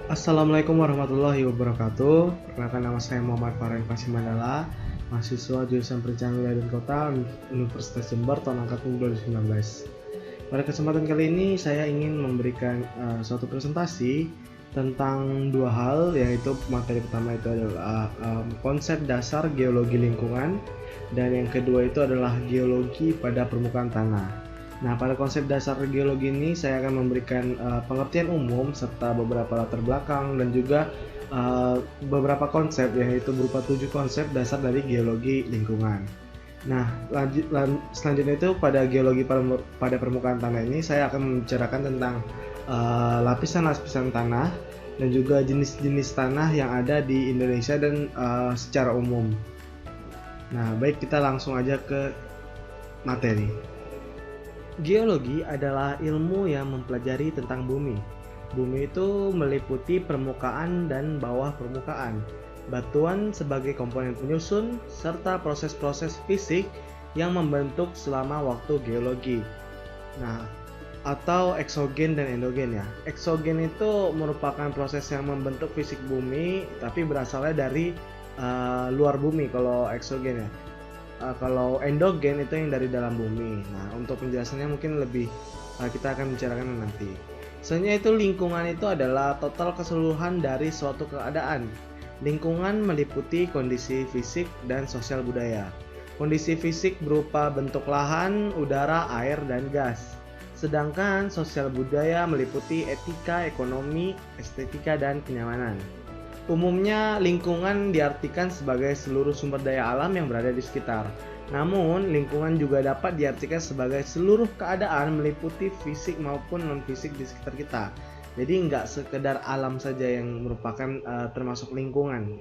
Assalamualaikum warahmatullahi wabarakatuh. Perkenalkan, nama saya Muhammad Farhan Fasim Mandala, mahasiswa jurusan Perencanaan Wilayah dan Kota Universitas Jember tahun angkatan 2019. Pada kesempatan kali ini saya ingin memberikan suatu presentasi tentang dua hal, yaitu materi pertama itu adalah konsep dasar geologi lingkungan, dan yang kedua itu adalah geologi pada permukaan tanah. Nah, pada konsep dasar geologi ini saya akan memberikan pengertian umum serta beberapa latar belakang dan juga beberapa konsep, yaitu berupa 7 konsep dasar dari geologi lingkungan. Nah, selanjutnya itu pada geologi pada permukaan tanah ini saya akan membicarakan tentang lapisan-lapisan tanah dan juga jenis-jenis tanah yang ada di Indonesia dan secara umum. Nah, baik, kita langsung aja ke materi. Geologi adalah ilmu yang mempelajari tentang bumi. Bumi itu meliputi permukaan dan bawah permukaan, batuan sebagai komponen penyusun, serta proses-proses fisik yang membentuk selama waktu geologi. Nah, atau eksogen dan endogen ya. Eksogen itu merupakan proses yang membentuk fisik bumi, tapi berasalnya dari luar bumi kalau eksogen ya. Kalau endogen itu yang dari dalam bumi. Nah, untuk penjelasannya mungkin lebih kita akan bicarakan nanti. Sebenarnya itu lingkungan itu adalah total keseluruhan dari suatu keadaan. Lingkungan meliputi kondisi fisik dan sosial budaya. Kondisi fisik berupa bentuk lahan, udara, air, dan gas. Sedangkan sosial budaya meliputi etika, ekonomi, estetika, dan kenyamanan. Umumnya, lingkungan diartikan sebagai seluruh sumber daya alam yang berada di sekitar. Namun, lingkungan juga dapat diartikan sebagai seluruh keadaan meliputi fisik maupun non-fisik di sekitar kita. Jadi, nggak sekedar alam saja yang merupakan termasuk lingkungan.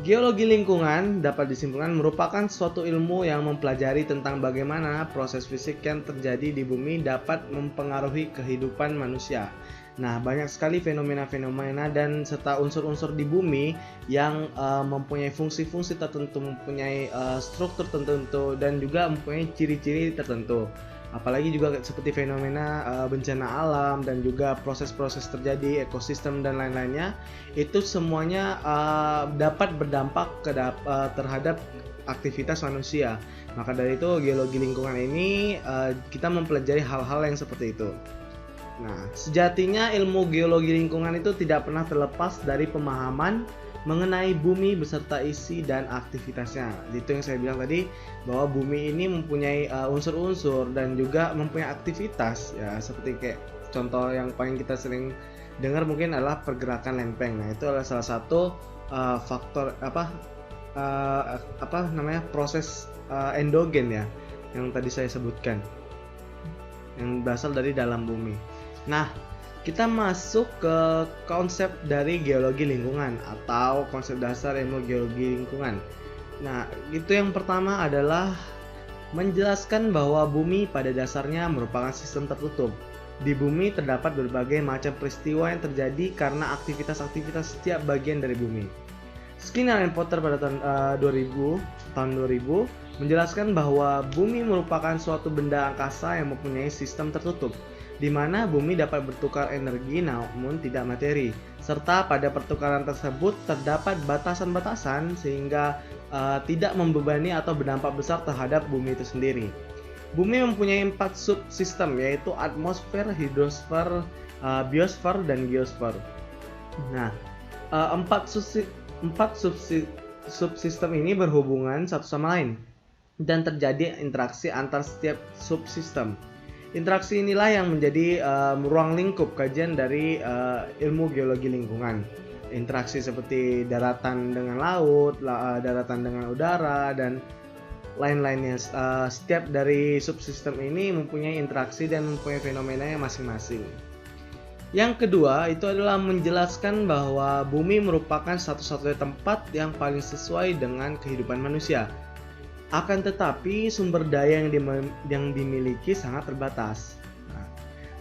Geologi lingkungan dapat disimpulkan merupakan suatu ilmu yang mempelajari tentang bagaimana proses fisik yang terjadi di bumi dapat mempengaruhi kehidupan manusia. Nah, banyak sekali fenomena-fenomena dan serta unsur-unsur di bumi yang mempunyai fungsi-fungsi tertentu, mempunyai struktur tertentu, dan juga mempunyai ciri-ciri tertentu. Apalagi juga seperti fenomena bencana alam dan juga proses-proses terjadi ekosistem dan lain-lainnya, itu semuanya dapat berdampak terhadap aktivitas manusia. Maka dari itu geologi lingkungan ini kita mempelajari hal-hal yang seperti itu. Nah, sejatinya ilmu geologi lingkungan itu tidak pernah terlepas dari pemahaman mengenai bumi beserta isi dan aktivitasnya. Itu yang saya bilang tadi, bahwa bumi ini mempunyai unsur-unsur dan juga mempunyai aktivitas ya, seperti kayak contoh yang paling kita sering dengar mungkin adalah pergerakan lempeng. Nah, itu adalah salah satu faktor proses endogen ya, yang tadi saya sebutkan, yang berasal dari dalam bumi. Nah, kita masuk ke konsep dari geologi lingkungan atau konsep dasar ilmu geologi lingkungan. Nah, itu yang pertama adalah menjelaskan bahwa bumi pada dasarnya merupakan sistem tertutup. Di bumi terdapat berbagai macam peristiwa yang terjadi karena aktivitas-aktivitas setiap bagian dari bumi. Skinner and Potter pada tahun 2000 menjelaskan bahwa bumi merupakan suatu benda angkasa yang mempunyai sistem tertutup, di mana bumi dapat bertukar energi namun tidak materi, serta pada pertukaran tersebut terdapat batasan-batasan sehingga tidak membebani atau berdampak besar terhadap bumi itu sendiri. Bumi mempunyai 4 subsistem, yaitu atmosfer, hidrosfer, biosfer, dan geosfer. Nah, 4 subsistem ini berhubungan satu sama lain dan terjadi interaksi antar setiap subsistem. Interaksi inilah yang menjadi ruang lingkup kajian dari ilmu geologi lingkungan. Interaksi seperti daratan dengan laut, daratan dengan udara, dan lain-lainnya. Setiap dari subsistem ini mempunyai interaksi dan mempunyai fenomenanya masing-masing. Yang kedua itu adalah menjelaskan bahwa bumi merupakan satu-satunya tempat yang paling sesuai dengan kehidupan manusia. Akan tetapi sumber daya yang dimiliki sangat terbatas. Nah,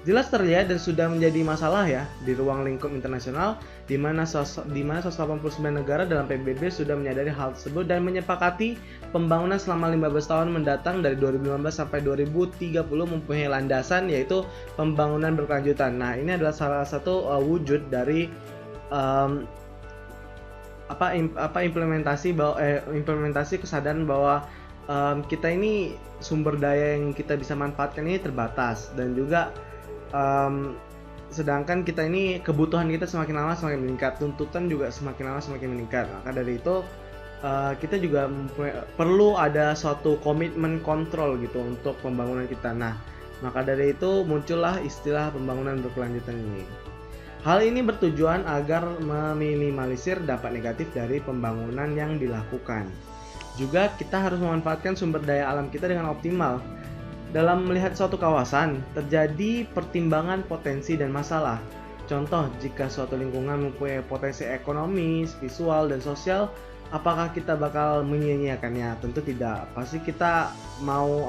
jelas terlihat dan sudah menjadi masalah ya di ruang lingkup internasional, di mana 189 negara dalam PBB sudah menyadari hal tersebut dan menyepakati pembangunan selama 15 tahun mendatang dari 2015 sampai 2030 mempunyai landasan yaitu pembangunan berkelanjutan. Nah, ini adalah salah satu wujud dari implementasi kesadaran bahwa kita ini sumber daya yang kita bisa manfaatkan ini terbatas, dan juga sedangkan kita ini kebutuhan kita semakin lama semakin meningkat, tuntutan juga semakin lama semakin meningkat. Maka dari itu kita juga perlu ada suatu komitmen kontrol gitu untuk pembangunan kita. Nah, maka dari itu muncullah istilah pembangunan berkelanjutan ini. Hal ini bertujuan agar meminimalisir dampak negatif dari pembangunan yang dilakukan. Juga kita harus memanfaatkan sumber daya alam kita dengan optimal. Dalam melihat suatu kawasan, terjadi pertimbangan potensi dan masalah. Contoh, jika suatu lingkungan mempunyai potensi ekonomis, visual, dan sosial, apakah kita bakal menyia-nyiakannya? Tentu tidak. Pasti kita mau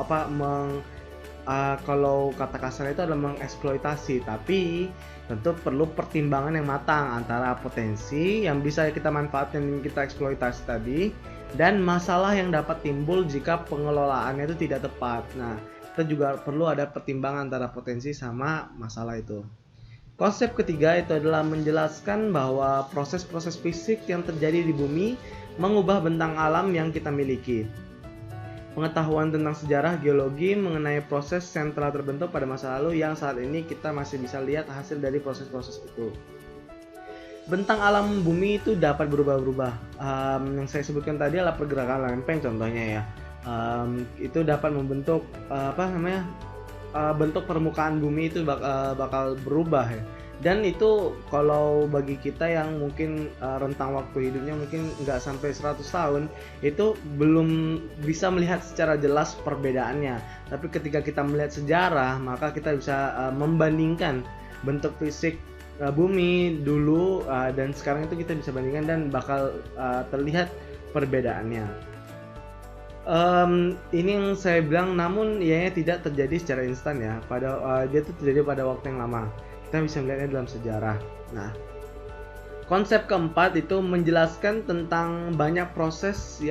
kalau kata kasar itu adalah mengeksploitasi, tapi tentu perlu pertimbangan yang matang antara potensi yang bisa kita manfaatkan dan kita eksploitasi tadi, dan masalah yang dapat timbul jika pengelolaannya itu tidak tepat. Nah, kita juga perlu ada pertimbangan antara potensi sama masalah itu. Konsep ketiga itu adalah menjelaskan bahwa proses-proses fisik yang terjadi di bumi mengubah bentang alam yang kita miliki. Pengetahuan tentang sejarah geologi mengenai proses yang telah terbentuk pada masa lalu yang saat ini kita masih bisa lihat hasil dari proses-proses itu. Bentang alam bumi itu dapat berubah-ubah. Yang saya sebutkan tadi adalah pergerakan lempeng contohnya ya. Itu dapat membentuk bentuk permukaan bumi itu bakal berubah ya. Dan itu kalau bagi kita yang mungkin rentang waktu hidupnya mungkin nggak sampai 100 tahun, itu belum bisa melihat secara jelas perbedaannya. Tapi ketika kita melihat sejarah, maka kita bisa membandingkan bentuk fisik bumi dulu dan sekarang itu kita bisa bandingkan dan bakal terlihat perbedaannya. Ini yang saya bilang, namun ianya tidak terjadi secara instan ya. Dia itu terjadi pada waktu yang lama. Kita bisa melihatnya dalam sejarah. Nah, konsep keempat itu menjelaskan tentang banyak proses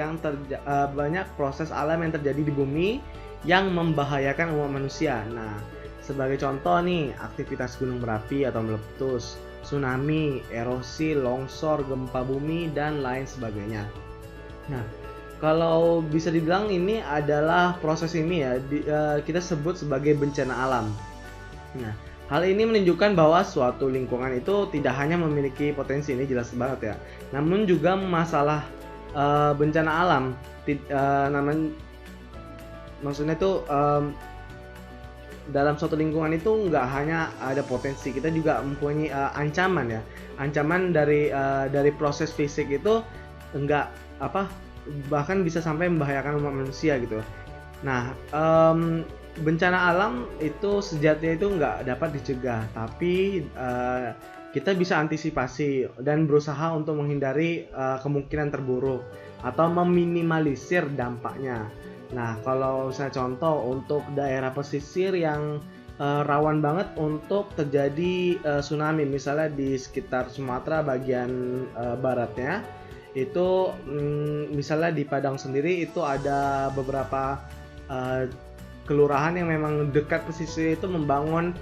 alam yang terjadi di bumi yang membahayakan umat manusia. Nah, sebagai contoh nih, aktivitas gunung berapi atau meletus, tsunami, erosi, longsor, gempa bumi, dan lain sebagainya. Nah, kalau bisa dibilang ini adalah proses ini ya, kita sebut sebagai bencana alam. Nah, hal ini menunjukkan bahwa suatu lingkungan itu tidak hanya memiliki potensi, ini jelas banget ya, namun juga masalah bencana alam. Maksudnya itu dalam suatu lingkungan itu nggak hanya ada potensi, kita juga mempunyai ancaman ya. Ancaman dari proses fisik itu bahkan bisa sampai membahayakan umat manusia gitu. Nah, bencana alam itu sejatinya itu nggak dapat dicegah, tapi kita bisa antisipasi dan berusaha untuk menghindari kemungkinan terburuk atau meminimalisir dampaknya. Nah, kalau saya contoh untuk daerah pesisir yang rawan banget untuk terjadi tsunami, misalnya di sekitar Sumatera bagian baratnya, itu misalnya di Padang sendiri itu ada beberapa kelurahan yang memang dekat pesisir itu membangun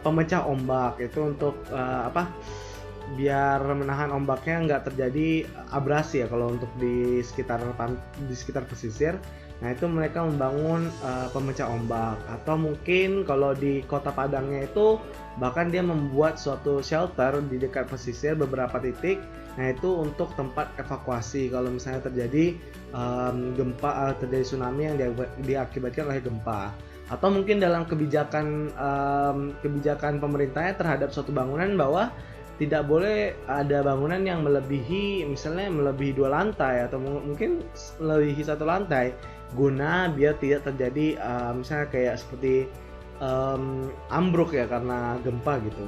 pemecah ombak itu untuk biar menahan ombaknya nggak terjadi abrasi ya kalau untuk di sekitar pesisir. Nah, itu mereka membangun pemecah ombak, atau mungkin kalau di kota Padangnya itu bahkan dia membuat suatu shelter di dekat pesisir beberapa titik. Nah, itu untuk tempat evakuasi kalau misalnya terjadi terjadi tsunami yang diakibatkan oleh gempa, atau mungkin dalam kebijakan pemerintahnya terhadap suatu bangunan bahwa tidak boleh ada bangunan yang melebihi 2 lantai atau mungkin melebihi 1 lantai, guna biar tidak terjadi misalnya kayak seperti ambruk ya karena gempa gitu.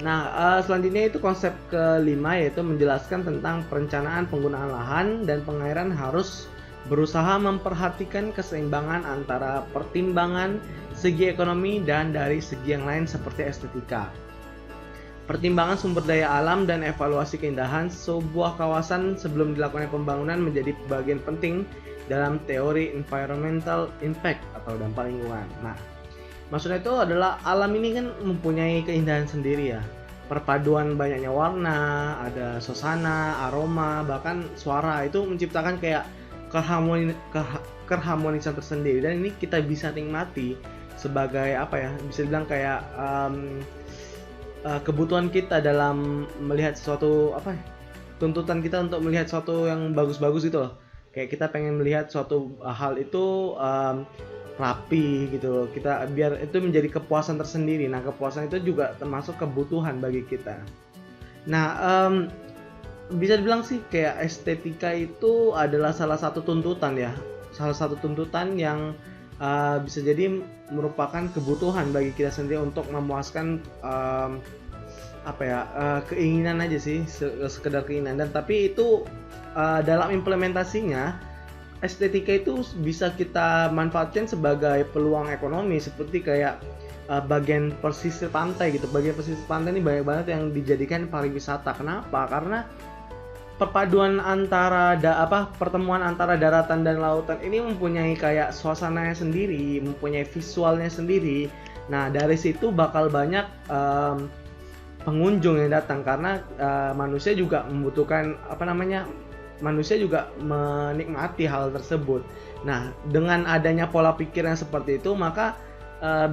Nah, selanjutnya itu konsep kelima, yaitu menjelaskan tentang perencanaan penggunaan lahan dan pengairan harus berusaha memperhatikan keseimbangan antara pertimbangan segi ekonomi dan dari segi yang lain seperti estetika. Pertimbangan sumber daya alam dan evaluasi keindahan sebuah kawasan sebelum dilakukan pembangunan menjadi bagian penting dalam teori environmental impact atau dampak lingkungan. Nah, maksudnya itu adalah alam ini kan mempunyai keindahan sendiri ya. Perpaduan banyaknya warna, ada suasana, aroma, bahkan suara itu menciptakan kayak keharmonisan tersendiri, dan ini kita bisa nikmati sebagai apa ya, bisa dibilang kayak kebutuhan kita dalam melihat sesuatu, apa ya, tuntutan kita untuk melihat sesuatu yang bagus-bagus gitu loh. Kayak kita pengen melihat suatu hal itu rapi gitu loh, kita biar itu menjadi kepuasan tersendiri. Nah, kepuasan itu juga termasuk kebutuhan bagi kita. Nah, bisa dibilang sih kayak estetika itu adalah salah satu tuntutan ya, salah satu tuntutan yang bisa jadi merupakan kebutuhan bagi kita sendiri untuk memuaskan keinginan aja sih, sekedar keinginan. Dan tapi itu dalam implementasinya estetika itu bisa kita manfaatkan sebagai peluang ekonomi, seperti kayak bagian pesisir pantai gitu. Bagian pesisir pantai ini banyak banget yang dijadikan pariwisata. Kenapa? Karena perpaduan antara pertemuan antara daratan dan lautan ini mempunyai kayak suasananya sendiri, mempunyai visualnya sendiri. Nah, dari situ bakal banyak pengunjung yang datang, karena manusia juga membutuhkan manusia juga menikmati hal tersebut. Nah, dengan adanya pola pikir yang seperti itu, maka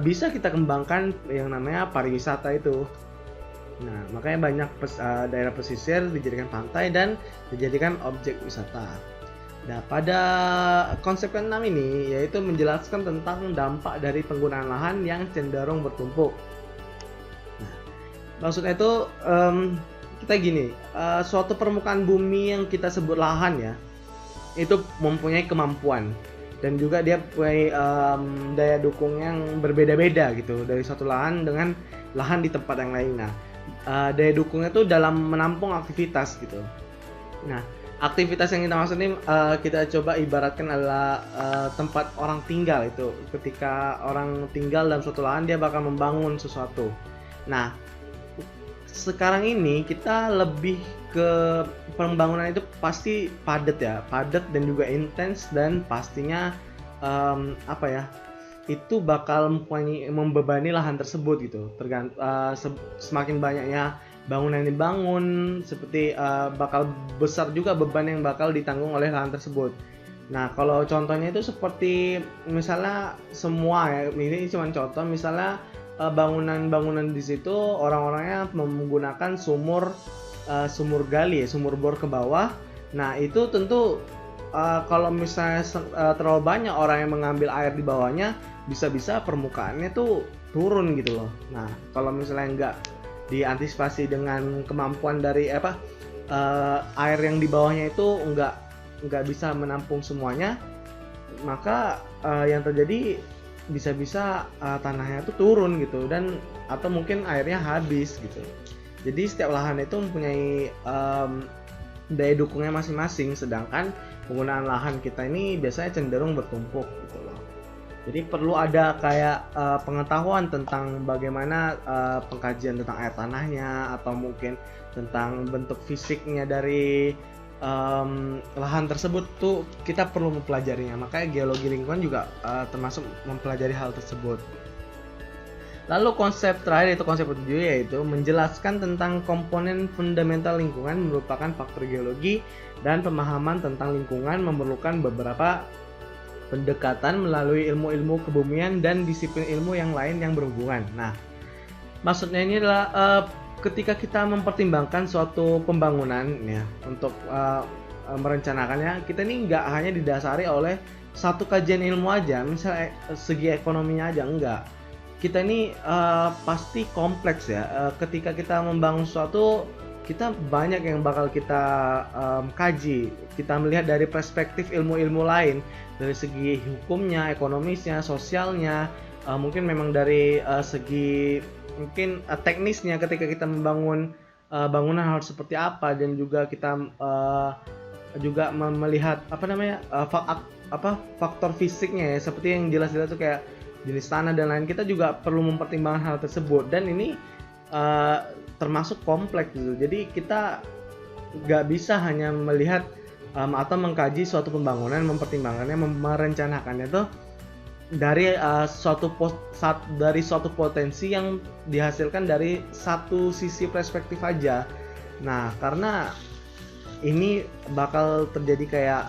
bisa kita kembangkan yang namanya pariwisata itu. Nah, makanya banyak daerah pesisir dijadikan pantai dan dijadikan objek wisata. Nah, pada konsep ke-6 ini yaitu menjelaskan tentang dampak dari penggunaan lahan yang cenderung bertumpuk. Nah, maksudnya itu kita gini, suatu permukaan bumi yang kita sebut lahan ya, itu mempunyai kemampuan dan juga dia punya daya dukung yang berbeda-beda gitu, dari suatu lahan dengan lahan di tempat yang lain. Nah, daya dukungnya itu dalam menampung aktivitas gitu. Nah, aktivitas yang kita maksud ini kita coba ibaratkan adalah tempat orang tinggal itu. Ketika orang tinggal dalam suatu lahan, dia bakal membangun sesuatu. Nah, sekarang ini kita lebih ke pembangunan itu pasti padat dan juga intens, dan pastinya itu bakal membebani lahan tersebut gitu. Semakin banyaknya bangunan yang dibangun, seperti bakal besar juga beban yang bakal ditanggung oleh lahan tersebut. Nah, kalau contohnya itu seperti misalnya semua ya, ini cuma contoh, misalnya bangunan-bangunan di situ orang-orangnya menggunakan sumur gali, sumur bor ke bawah. Nah, itu tentu kalau misalnya terlalu banyak orang yang mengambil air di bawahnya, bisa-bisa permukaannya tuh turun gitu loh. Nah, kalau misalnya nggak diantisipasi dengan kemampuan dari air yang di bawahnya itu nggak bisa menampung semuanya, maka yang terjadi bisa-bisa tanahnya itu turun gitu, dan atau mungkin airnya habis gitu. Jadi setiap lahan itu mempunyai daya dukungnya masing-masing, sedangkan penggunaan lahan kita ini biasanya cenderung bertumpuk gitu loh. Jadi perlu ada kayak pengetahuan tentang bagaimana pengkajian tentang air tanahnya, atau mungkin tentang bentuk fisiknya dari lahan tersebut tuh kita perlu mempelajarinya. Makanya geologi lingkungan juga termasuk mempelajari hal tersebut. Lalu konsep terakhir, yaitu konsep ke-7, yaitu menjelaskan tentang komponen fundamental lingkungan, merupakan faktor geologi, dan pemahaman tentang lingkungan memerlukan beberapa pendekatan melalui ilmu-ilmu kebumian dan disiplin ilmu yang lain yang berhubungan. Nah, maksudnya ini adalah ketika kita mempertimbangkan suatu pembangunan ya, untuk merencanakannya, kita ini nggak hanya didasari oleh satu kajian ilmu aja, misalnya segi ekonominya aja, enggak. Kita ini pasti kompleks ya. Ketika kita membangun sesuatu, kita banyak yang bakal kita kaji. Kita melihat dari perspektif ilmu-ilmu lain, dari segi hukumnya, ekonomisnya, sosialnya, mungkin memang dari segi mungkin teknisnya, ketika kita membangun bangunan harus seperti apa, dan juga kita juga melihat faktor fisiknya ya, seperti yang jelas-jelas tuh kayak jenis tanah dan lain. Kita juga perlu mempertimbangkan hal tersebut, dan ini termasuk kompleks gitu. Jadi kita nggak bisa hanya melihat atau mengkaji suatu pembangunan, mempertimbangkannya, merencanakannya tuh dari suatu potensi yang dihasilkan dari satu sisi perspektif aja. Nah, karena ini bakal terjadi kayak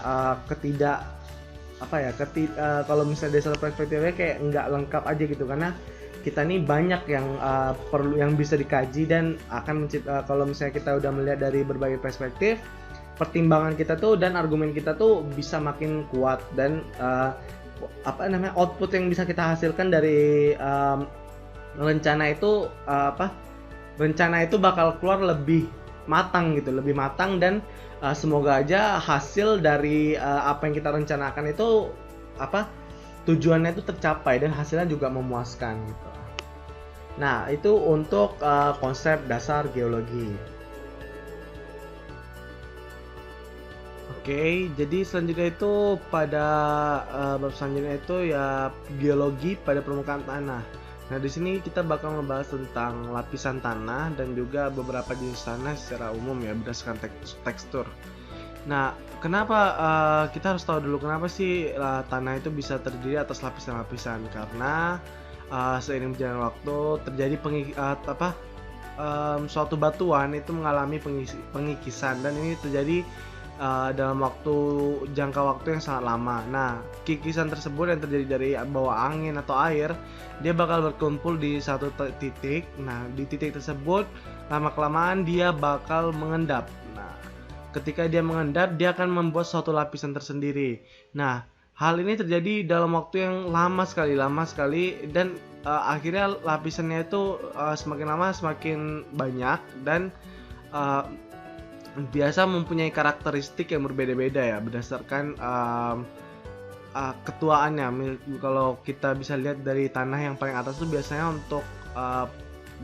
kalau misalnya dari satu perspektifnya kayak nggak lengkap aja gitu, karena kita nih banyak yang perlu yang bisa dikaji, dan akan kalau misalnya kita udah melihat dari berbagai perspektif, pertimbangan kita tuh dan argumen kita tuh bisa makin kuat, dan output yang bisa kita hasilkan dari rencana itu bakal keluar lebih matang gitu, dan semoga aja hasil dari apa yang kita rencanakan itu tujuannya itu tercapai dan hasilnya juga memuaskan gitu. Nah, itu untuk konsep dasar geologi. Oke, jadi selanjutnya itu pada bab selanjutnya itu ya geologi pada permukaan tanah. Nah, di sini kita bakal ngebahas tentang lapisan tanah dan juga beberapa jenis tanah secara umum ya, berdasarkan tekstur. Nah, kenapa kita harus tahu dulu kenapa sih tanah itu bisa terdiri atas lapisan-lapisan? Karena seiring berjalan waktu terjadi suatu batuan itu mengalami pengikisan, dan ini terjadi dalam jangka waktu yang sangat lama. Nah, kikisan tersebut yang terjadi dari bawah angin atau air, dia bakal berkumpul di satu titik. Nah, di titik tersebut lama-kelamaan dia bakal mengendap. Nah, ketika dia mengendap, dia akan membuat suatu lapisan tersendiri. Nah, hal ini terjadi dalam waktu yang lama sekali, dan akhirnya lapisannya itu semakin lama semakin banyak, dan biasa mempunyai karakteristik yang berbeda-beda ya, berdasarkan ketuaannya. Kalau kita bisa lihat dari tanah yang paling atas itu biasanya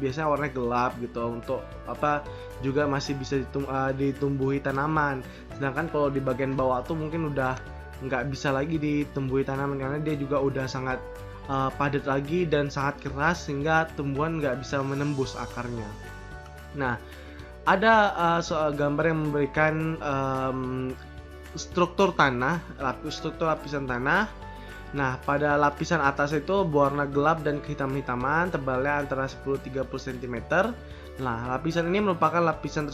biasanya warnanya gelap gitu, untuk juga masih bisa ditumbuhi tanaman. Sedangkan kalau di bagian bawah tuh mungkin udah nggak bisa lagi ditumbuhi tanaman, karena dia juga udah sangat padat lagi dan sangat keras, sehingga tumbuhan nggak bisa menembus akarnya. Nah, ada gambar yang memberikan struktur lapisan tanah. Nah, pada lapisan atas itu berwarna gelap dan kehitam-hitaman, tebalnya antara 10-30 cm. Nah, lapisan ini merupakan lapisan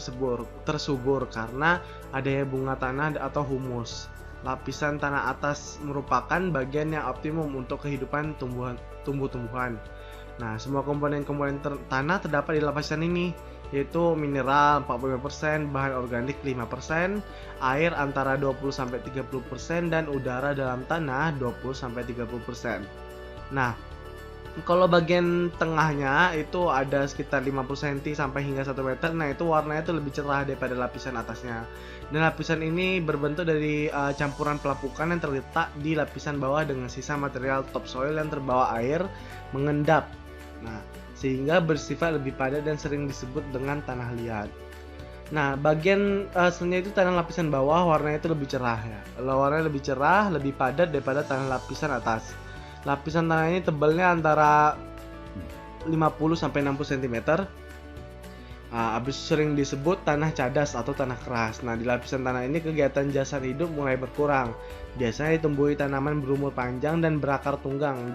tersubur karena adanya bunga tanah atau humus. Lapisan tanah atas merupakan bagian yang optimum untuk kehidupan tumbuh-tumbuhan. Nah, semua komponen-komponen tanah terdapat di lapisan ini, yaitu mineral 45%, bahan organik 5%, air antara 20-30%, dan udara dalam tanah 20-30%. Nah, kalau bagian tengahnya itu ada sekitar 50 cm sampai hingga 1 meter. Nah, itu warnanya itu lebih cerah daripada lapisan atasnya. Dan lapisan ini berbentuk dari campuran pelapukan yang terletak di lapisan bawah dengan sisa material topsoil yang terbawa air mengendap. Nah, sehingga bersifat lebih padat dan sering disebut dengan tanah liat. Nah, bagian selanjutnya itu tanah lapisan bawah, warnanya itu lebih cerah ya. Warnanya lebih cerah, lebih padat daripada tanah lapisan atas. Lapisan tanah ini tebalnya antara 50-60 cm. Habis sering disebut tanah cadas atau tanah keras. Nah, di lapisan tanah ini kegiatan jasad hidup mulai berkurang. Biasanya ditumbuhi tanaman berumur panjang dan berakar tunggang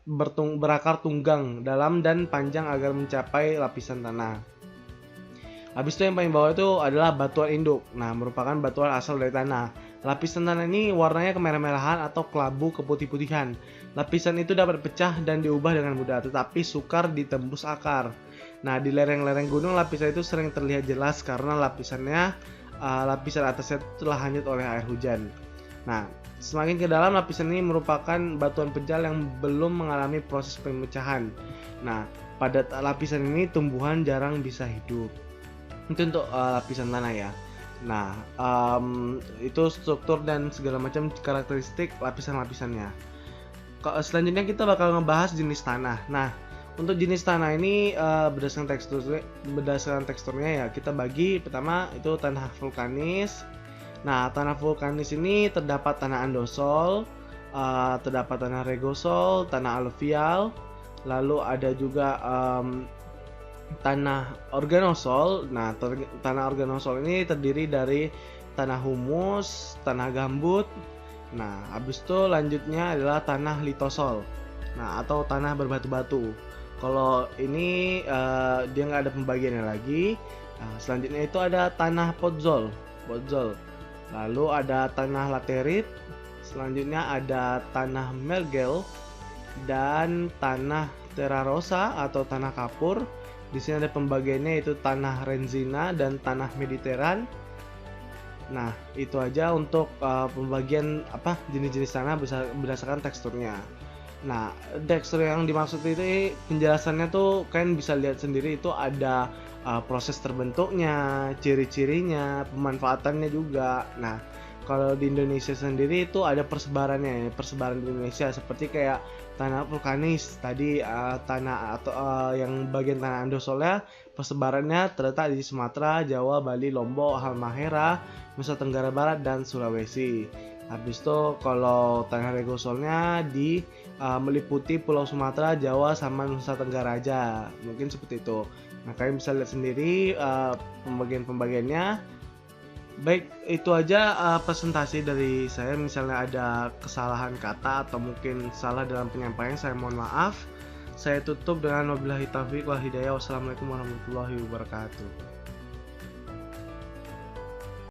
berakar tunggang dalam dan panjang agar mencapai lapisan tanah. Habis itu yang paling bawah itu adalah batuan induk. Nah, merupakan batuan asal dari tanah. Lapisan tanah ini warnanya kemerah-merahan atau kelabu keputih-putihan. Lapisan itu dapat pecah dan diubah dengan mudah, tetapi sukar ditembus akar. Nah, di lereng-lereng gunung lapisan itu sering terlihat jelas karena lapisan atasnya telah hanyut oleh air hujan. Nah, semakin ke dalam, lapisan ini merupakan batuan pejal yang belum mengalami proses pemecahan. Nah, pada lapisan ini tumbuhan jarang bisa hidup. Itu untuk lapisan tanah ya. Nah, itu struktur dan segala macam karakteristik lapisan-lapisannya. Selanjutnya kita bakal ngebahas jenis tanah. Nah, Untuk jenis tanah ini berdasarkan teksturnya ya kita bagi. Pertama itu tanah vulkanis. Nah, tanah vulkanis ini terdapat tanah andosol, terdapat tanah regosol, tanah aluvial, lalu ada juga tanah organosol. Nah, tanah organosol ini terdiri dari tanah humus, tanah gambut. Nah, habis itu lanjutnya adalah tanah litosol. Nah, atau tanah berbatu-batu. Kalau ini dia nggak ada pembagiannya lagi. Nah, selanjutnya itu ada tanah podzol. Lalu ada tanah laterit. Selanjutnya ada tanah mergel dan tanah terra rosa atau tanah kapur. Di sini ada pembagiannya itu tanah renzina dan tanah mediteran. Nah, itu aja untuk pembagian jenis-jenis tanah berdasarkan teksturnya. Nah, tekstur yang dimaksud itu penjelasannya tuh kalian bisa lihat sendiri, itu ada proses terbentuknya, ciri-cirinya, pemanfaatannya juga. Nah, kalau di Indonesia sendiri itu ada persebarannya, persebaran di Indonesia seperti kayak tanah vulkanis tadi, tanah atau yang bagian tanah andosolnya persebarannya terletak di Sumatera, Jawa, Bali, Lombok, Halmahera, Nusa Tenggara Barat dan Sulawesi. Habis itu kalau tanah regosolnya meliputi Pulau Sumatera, Jawa, sama Nusa Tenggara aja. Mungkin seperti itu. Nah, kalian bisa lihat sendiri pembagian-pembagiannya. Baik, itu aja presentasi dari saya. Misalnya ada kesalahan kata atau mungkin salah dalam penyampaian, saya mohon maaf. Saya tutup dengan wabillahi taufiq wal hidayah. Wassalamualaikum warahmatullahi wabarakatuh.